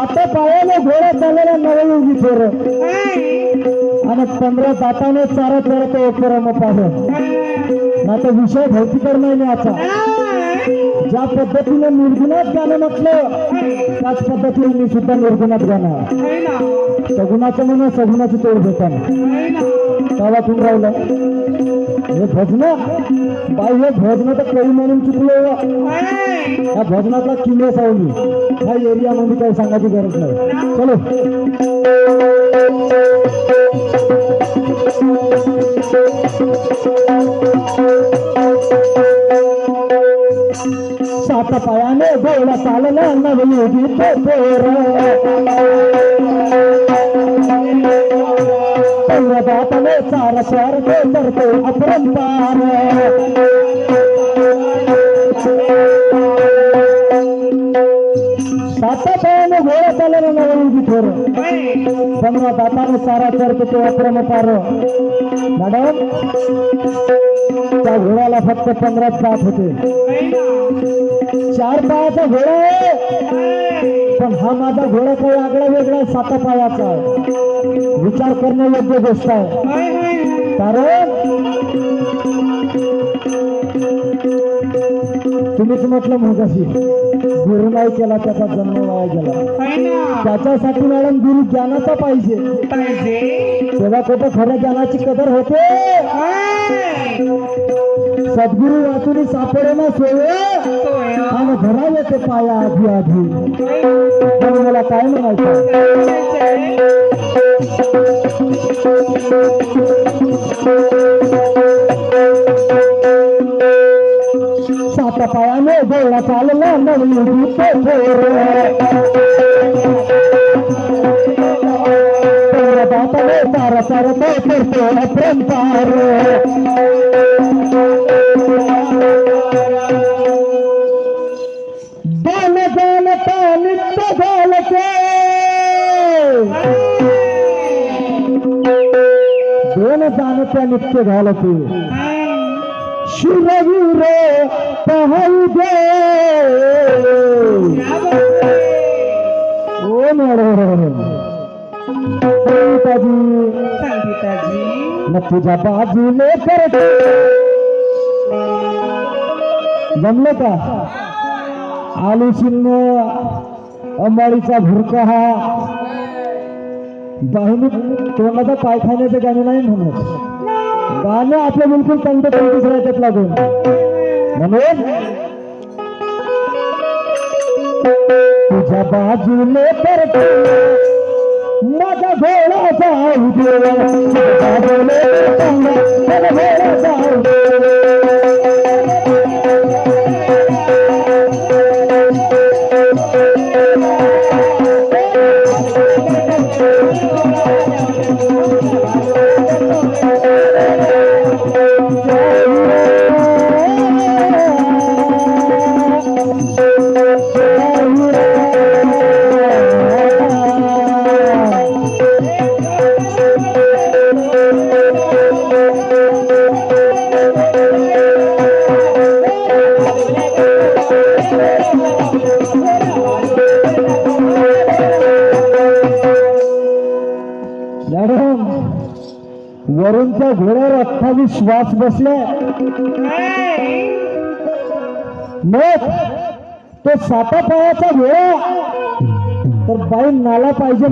सात पायाने घोडा चाललेला नवयुगी पोर आणि 15 दाताने चारा चरतो ओपरम पाहून ना तर विषय भौतिकर नाही आता ज्या पद्धतीने निर्गुणात गाणं म्हटलं त्याच पद्धतीने मी सुद्धा निर्गुणात गाणं सगुणाचं म्हणून सगुणाची तोड देताना त्याला तुम्ही राहिलं हे भजन बाई हे भजन तर काही म्हणून चुकलो या भजनातला किल्ले सावली ह्या एरियामध्ये काही सांगायची गरज नाही चलो सात पायाने घोडा चालला नवयुगी पोर दाताने चार चार करतो अपरंपार सात पायाने घोडा चालला नवयुगी पोर 15 दाताने चारा करतो अपरंपार मॅडम त्या घोड्याला फक्त 15 दात होते 4 पायाचा घोडा आहे पण हा माझा घोडा काही आगळा वेगळा 7 पायाचा आहे विचार करणे योग्य गोष्ट आहे कारण तुम्हीच म्हटलं मगाशी गुरु नाही केला त्याचा जन्म वाया गेला त्याच्यासाठी मॅडम गुरु ज्ञानाचा पाहिजे तेव्हा कुठं खऱ्या ज्ञानाची कदर होते सद्गुरु वाचून सापडे ना सोय आणि घरा येते पाया आधी आधी मला काय म्हणायचं सात पायाने घोडा चालला नवयुगी पोर दाताने चारा चारा करतो अपरंपार दोन जाणता नित्य घालते दोन जाणत्या नित्य घालते शिरवीर पाहू दे ओ मॅडम संगीताजी न तुझ्या बाजूने करते जमलं का आलू चिन्ह अंबाडीचा भुरका हा बाहिनी तोंडाचा पायखान्याचं गाणं नाही म्हणत गाणं आपले बिलकुल तंटतंटीच राहतात लागून म्हणून तुझ्या बाजूने करते माझा घोडा जाऊ दे माझा घोडा जाऊ दे वरूनच्या घोड्यावर 28 श्वास बसले मग तो 7 पायाचा घोडा तर बाई नाला पाहिजे